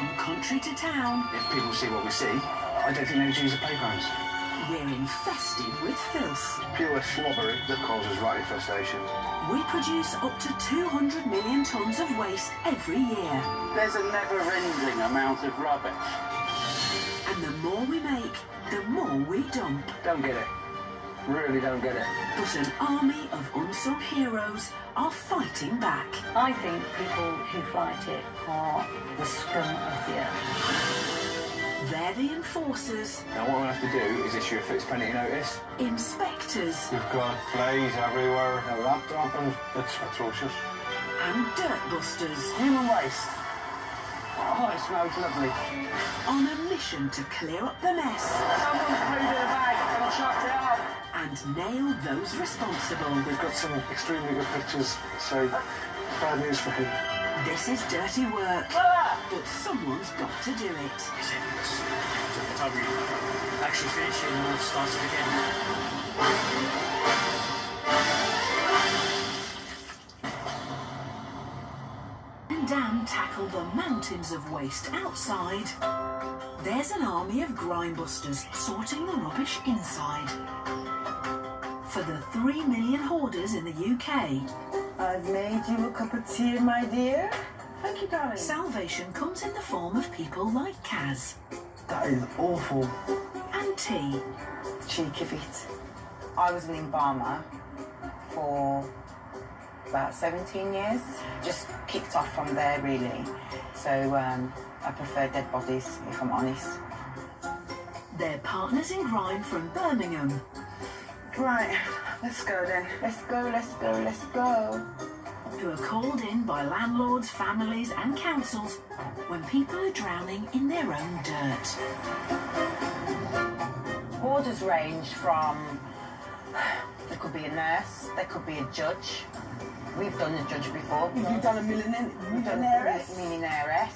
From country to town. If people see what we see, I don't think they would use the playgrounds. We're infested with filth. Pure slobbery that causes rat infestation. We produce up to 200 million tonnes of waste every year. There's a never-ending amount of rubbish. And the more we make, the more we dump. Don't get it. Really don't get it. But an army of unsung heroes are fighting back. I think people who fight it are the scum of the earth. They're the enforcers. Now what we have to do is issue a fixed penalty notice. Inspectors. We've got flies everywhere, a rat dropping. It's atrocious. And dirt busters. Human waste. Oh, it smells lovely. On a mission to clear up the mess. Someone's put it in a bag and chucked it up. And nail those responsible. We've got some extremely good pictures, so bad news for him. This is dirty work, but someone's got to do it. By the time we actually finish it, we'll start it again. And Dan tackle the mountains of waste outside. There's an army of grindbusters sorting the rubbish inside. For the 3 million hoarders in the UK, I've made you a cup of tea, my dear. Thank you, darling. salvation comes in the form of people like Caz That is awful. and Tee. Cheeky feet. I was an embalmer for about 17 years. Just kicked off from there, really. So I prefer dead bodies, if I'm honest. They're partners in crime from Birmingham. Right, let's go then. Let's go, let's go, let's go. Who are called in by landlords, families and councils when people are drowning in their own dirt. Hoarders range from, there could be a nurse, there could be a judge. We've done a judge before. You've done a millionairess? Millionairess.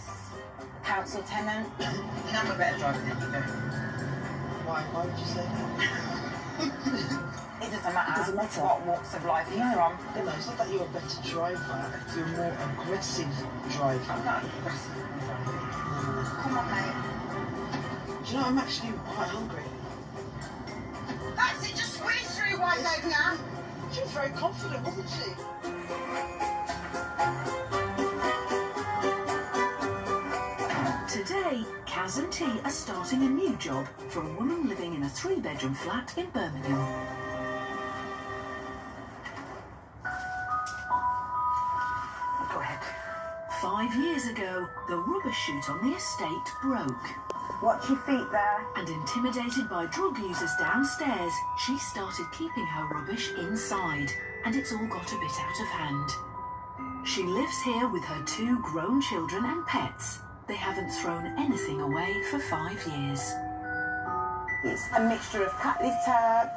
Council tenant. I'm a better driver than you. Why would you say that? It doesn't matter. It doesn't matter. What walks of life you're from. No, it's not that you're a better driver, you're a more aggressive driver. I'm not aggressive. Come on, mate. Do you know, I'm actually quite hungry. That's it, just squeeze through right now. She was very confident, wasn't she? Today, Caz and Tee are starting a new job for a woman living in a 3-bedroom flat in Birmingham. Go ahead. 5 years ago, the rubber chute on the estate broke. Watch your feet there. And intimidated by drug users downstairs, she started keeping her rubbish inside, and it's all got a bit out of hand. She lives here with her 2 grown children and pets. They haven't thrown anything away for 5 years. It's a mixture of cat litter,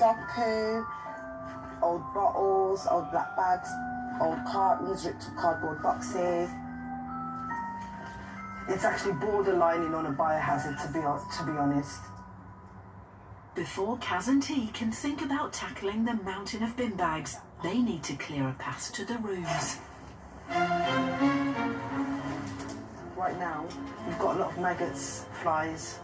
dog poo, old bottles, old black bags, old cartons, ripped up cardboard boxes. It's actually borderlining on a biohazard, to be honest. Before Caz and Tee can think about tackling the mountain of bin bags, they need to clear a path to the rooms. Right now, we've got a lot of maggots, flies,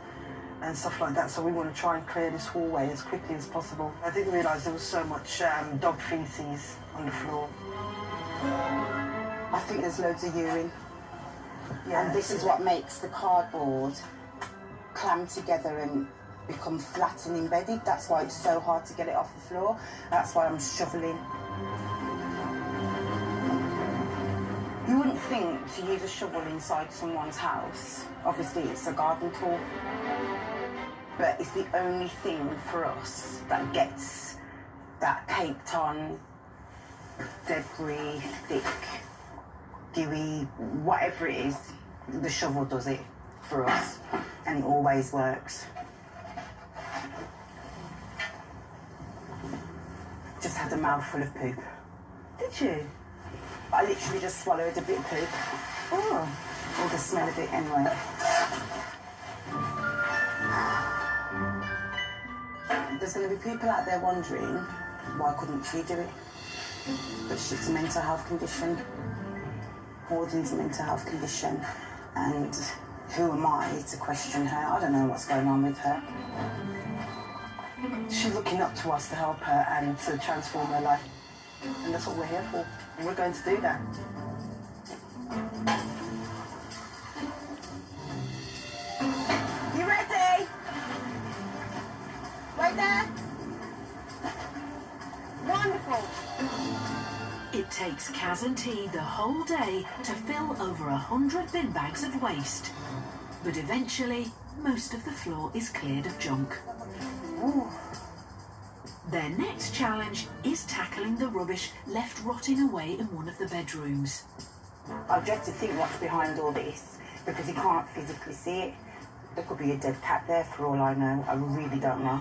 and stuff like that, so we want to try and clear this hallway as quickly as possible. I didn't realise there was so much dog feces on the floor. I think there's loads of urine. Yeah. And this is what makes the cardboard clam together and become flat and embedded. That's why it's so hard to get it off the floor. That's why I'm shoveling. You wouldn't think to use a shovel inside someone's house. Obviously, it's a garden tool. But it's the only thing for us that gets that caked on debris, thick, gooey, whatever it is. The shovel does it for us, and it always works. Just had a mouthful of poop. Did you? I literally just swallowed a bit of poop. Oh. All the smell of it anyway. There's going to be people out there wondering, why couldn't she do it? But she's a mental health condition. Hoarding's a mental health condition. And who am I to question her? I don't know what's going on with her. She's looking up to us to help her and to transform her life. And that's what we're here for. And we're going to do that. You ready? Right there? Wonderful. It takes Caz and Tee the whole day to fill over 100 bin bags of waste. But eventually, most of the floor is cleared of junk. Ooh. Their next challenge is tackling the rubbish left rotting away in one of the bedrooms. I dread to think what's behind all this, because you can't physically see it. There could be a dead cat there for all I know. I really don't know.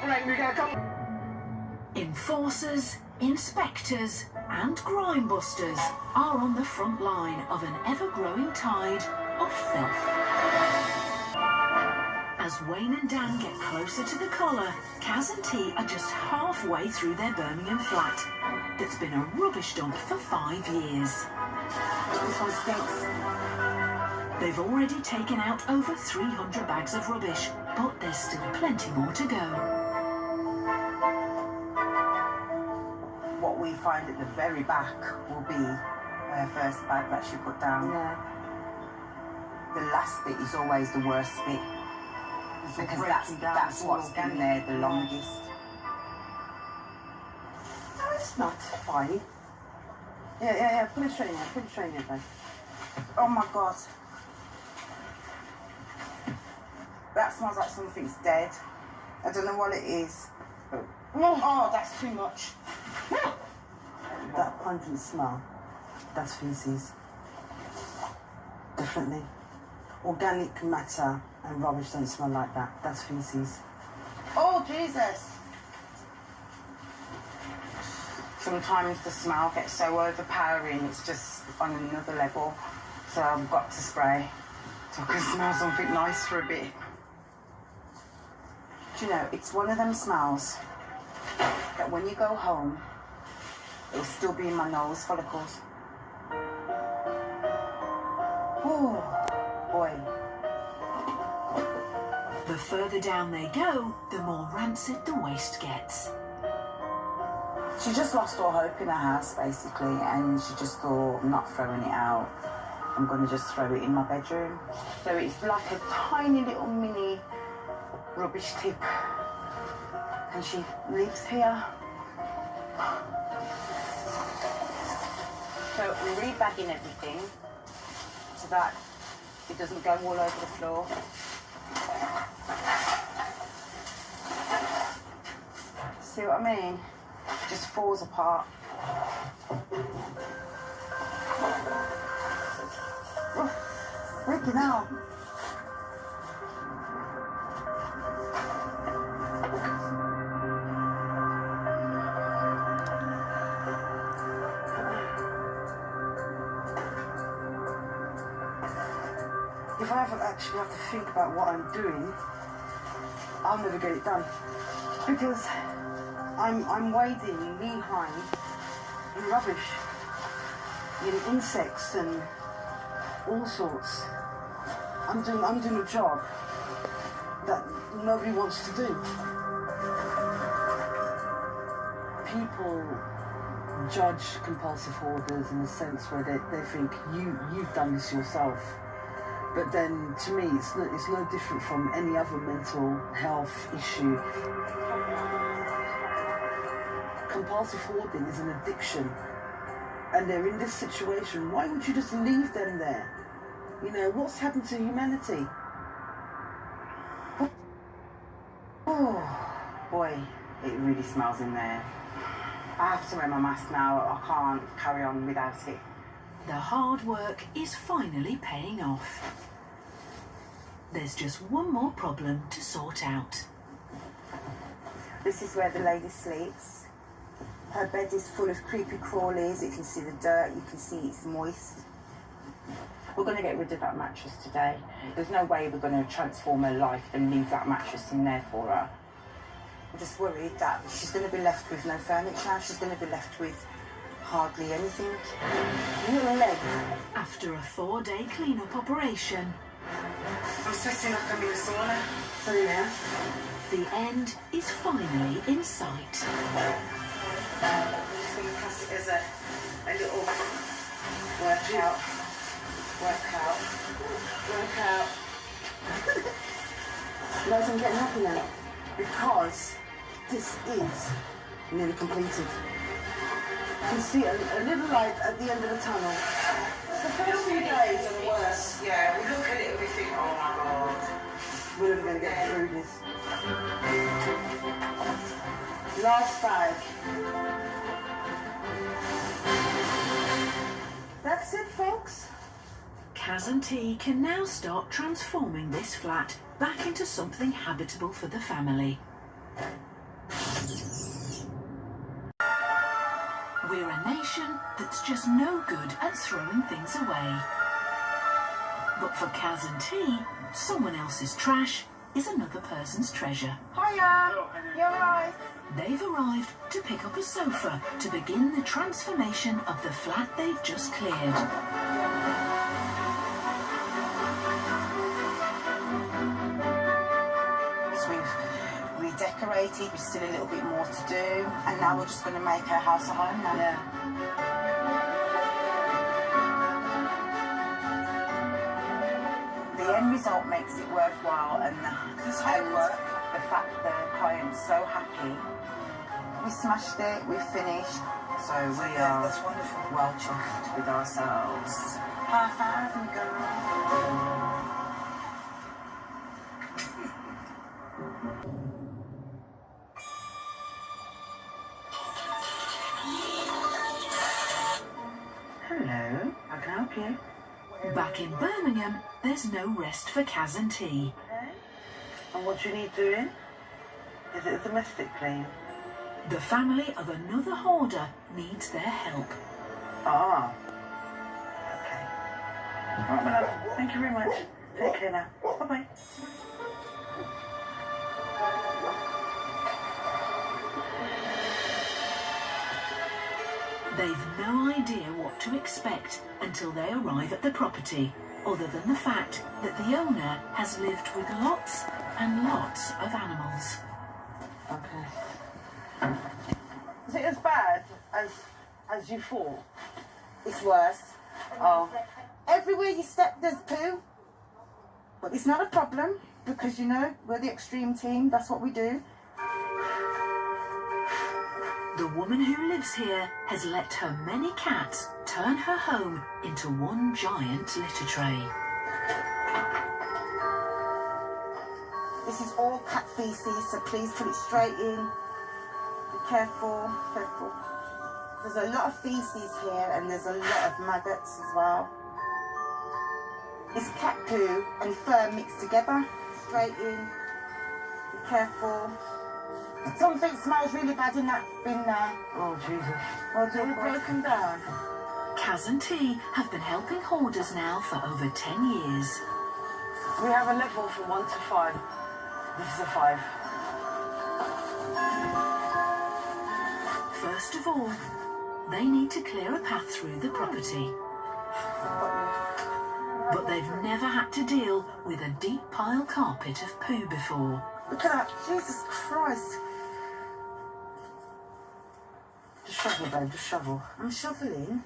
All right, we got a couple. Enforcers, inspectors and grime busters are on the front line of an ever-growing tide of filth. As Wayne and Dan get closer to the collar, Caz and Tee are just halfway through their Birmingham flat that's been a rubbish dump for 5 years. This one stinks. They've already taken out over 300 bags of rubbish, but there's still plenty more to go. What we find at the very back will be her first bag that she put down. Yeah. The last bit is always the worst bit, because that's what's been there the longest. No, it's not fine. Yeah. Put it straight in there. Put it straight in there, babe. Oh my God. That smells like something's dead. I don't know what it is. Oh, that's too much. That pungent smell, that's feces. Definitely. Organic matter and rubbish don't smell like that. That's feces. Oh, Jesus. Sometimes the smell gets so overpowering, it's just on another level. So I've got to spray so I can smell something nice for a bit. Do you know, it's one of them smells that when you go home, it'll still be in my nose follicles. Oh, boy. The further down they go, the more rancid the waste gets. She just lost all hope in her house, basically, and she just thought, I'm not throwing it out. I'm going to just throw it in my bedroom. So it's like a tiny little mini rubbish tip. And she lives here. So I'm rebagging everything so that it doesn't go all over the floor. See what I mean? It just falls apart. Oh, freaking hell. If I ever actually have to think about what I'm doing, I'll never get it done. Because I'm wading knee-high in rubbish, in insects and all sorts. I'm doing a job that nobody wants to do. People judge compulsive hoarders in a sense where they think you've done this yourself. But then, to me, it's no different from any other mental health issue. Compulsive hoarding is an addiction, and they're in this situation. Why would you just leave them there? You know, what's happened to humanity? Oh, boy, it really smells in there. I have to wear my mask now. I can't carry on without it. The hard work is finally paying off. There's just one more problem to sort out. This is where the lady sleeps. Her bed is full of creepy crawlies. You can see the dirt, you can see it's moist. We're going to get rid of that mattress today. There's no way we're going to transform her life and leave that mattress in there for her. I'm just worried that she's going to be left with no furniture. She's going to be left with Hardly anything. Little leg. After a 4-day clean-up operation, I'm sweating like I'm in a sauna. So yeah. the end is finally in sight. Just going to class it as a little workout. Guys, I'm getting happy now because this is nearly completed. You can see a little light at the end of the tunnel. The first few days are the worst. Yeah, we look at it and we think, oh my God. We're never going to get through this. Last bag. That's it, folks. Caz and Tee can now start transforming this flat back into something habitable for the family. We're a nation that's just no good at throwing things away. But for Caz and Tee, someone else's trash is another person's treasure. Hiya! You alright? They've arrived to pick up a sofa to begin the transformation of the flat they've just cleared. We've redecorated, we've still a little bit more to do, and now we're just going to make our house a home now. Yeah. The end result makes it worthwhile, and the fact the client's so happy. We smashed it, we finished, so we are That's wonderful. well chuffed with ourselves. High five and go. Hello, how can I help you? Back in Birmingham, there's no rest for Caz and Tee. And what do you need doing? Is it a domestic clean? The family of another hoarder needs their help. Ah. Okay. All right, my love. Thank you very much. Take care now. Bye-bye. They've no idea what to expect until they arrive at the property, other than the fact that the owner has lived with lots and lots of animals. Okay. Is it as bad as you thought? It's worse. Oh. Everywhere you step, there's poo. But it's not a problem, because, you know, we're the Xtreme Team. That's what we do. The woman who lives here has let her many cats turn her home into one giant litter tray. This is all cat feces, so please put it straight in. Be careful, careful. There's a lot of feces here, and there's a lot of maggots as well. It's cat poo and fur mixed together. Straight in. Be careful. Something smells really bad in that bin there. Oh, Jesus. Well, it's all broken down. Caz and Tee have been helping hoarders now for over 10 years. We have a level from 1 to 5. This is a 5. First of all, they need to clear a path through the property. But they've never had to deal with a deep pile carpet of poo before. Look at that. Jesus Christ. Just shovel, babe, just shovel. I'm shoveling.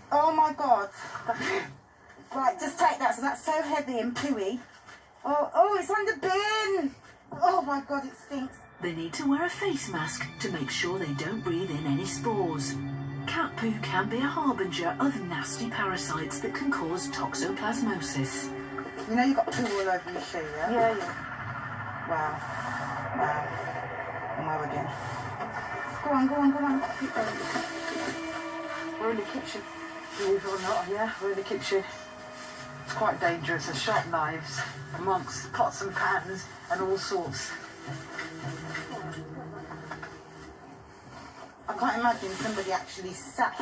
Oh my God. Right, just take that. So that's so heavy and pooey. Oh, it's on the bin. Oh my God, it stinks. They need to wear a face mask to make sure they don't breathe in any spores. Cat poo can be a harbinger of nasty parasites that can cause toxoplasmosis. You know you've got poo all over your shoe, yeah? Yeah, yeah. Wow. Wow again. Go on. Keep going. We're in the kitchen. Believe it or not, yeah, we're in the kitchen. It's quite dangerous. There's sharp knives amongst pots and pans and all sorts. I can't imagine somebody actually sat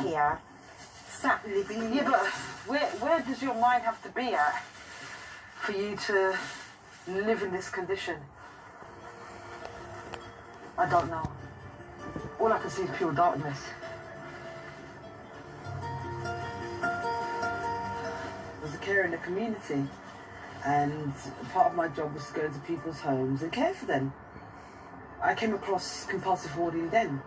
living in Yeah, but where does your mind have to be at for you to live in this condition? I don't know. All I can see is pure darkness. care in the community. And part of my job was to go into people's homes and care for them. I came across compulsive hoarding then.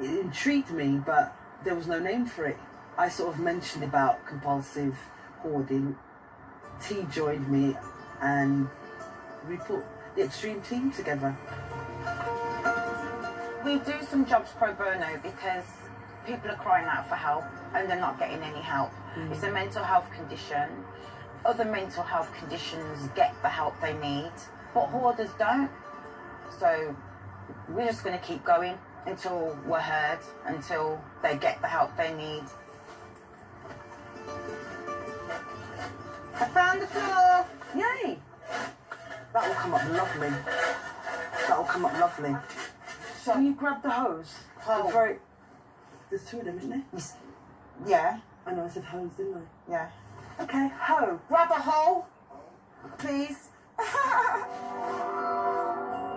It intrigued me, but there was no name for it. I sort of mentioned about compulsive hoarding. T joined me and we put the Xtreme Team together. We do some jobs pro bono because people are crying out for help and they're not getting any help. It's a mental health condition. Other mental health conditions get the help they need, but hoarders don't. So we're just going to keep going until we're heard, until they get the help they need. I found the floor! Yay! That will come up lovely. That will come up lovely. So can you grab the hose? Hose. There's two of them, isn't there? Yeah. I know I said hose, didn't I? Yeah. Okay, hoe. Grab a hole, please.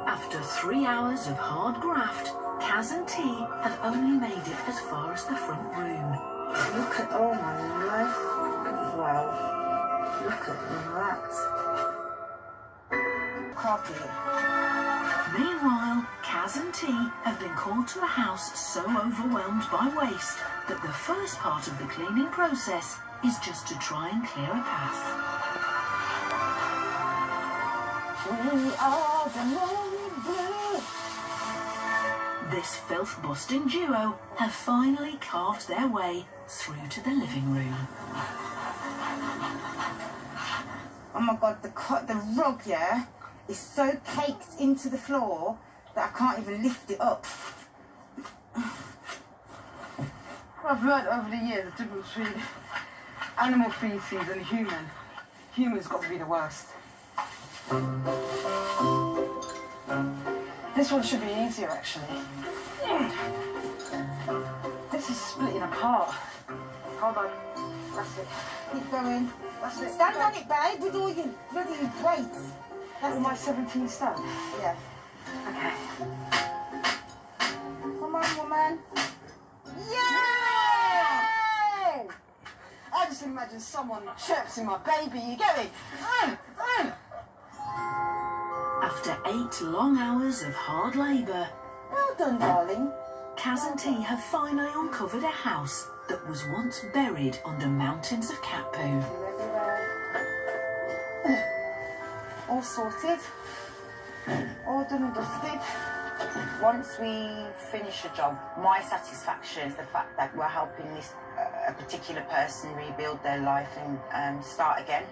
After 3 hours of hard graft, Caz and Tee have only made it as far as the front room. Look at, oh my life. Wow. Look at that. Carpet. Meanwhile, Caz and Tee have been called to a house so overwhelmed by waste that the first part of the cleaning process is just to try and clear a path. We are the lonely blue. This filth-busting duo have finally carved their way through to the living room. Oh my God, the rug, yeah, is so caked into the floor that I can't even lift it up. I've learned over the years the difference between animal feces and human. Human's got to be the worst. This one should be easier, actually. This is splitting apart. Hold on. That's it. Keep going. That's it. Stand on it, babe, with all your bloody weight. That's my 17 stone. Yeah. Okay. Come on, woman. Yay! I just imagine someone chirps in my baby. You get it? After 8 long hours of hard labour, Well done, darling. Caz and Tee have finally uncovered a house that was once buried under mountains of cat poo. All sorted. All done and dusted. Once we finish a job, my satisfaction is the fact that we're helping this a particular person rebuild their life and start again.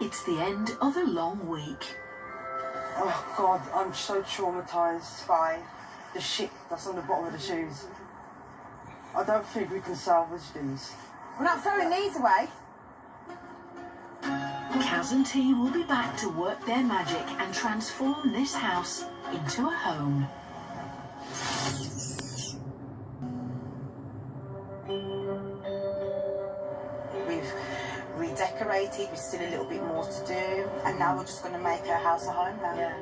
It's the end of a long week. Oh God, I'm so traumatised by the shit that's on the bottom of the shoes. I don't think we can salvage these. We're not throwing these away. Caz and Tee will be back to work their magic and transform this house into a home. We've redecorated, we've still a little bit more to do, and now we're just going to make our house a home now. Yeah.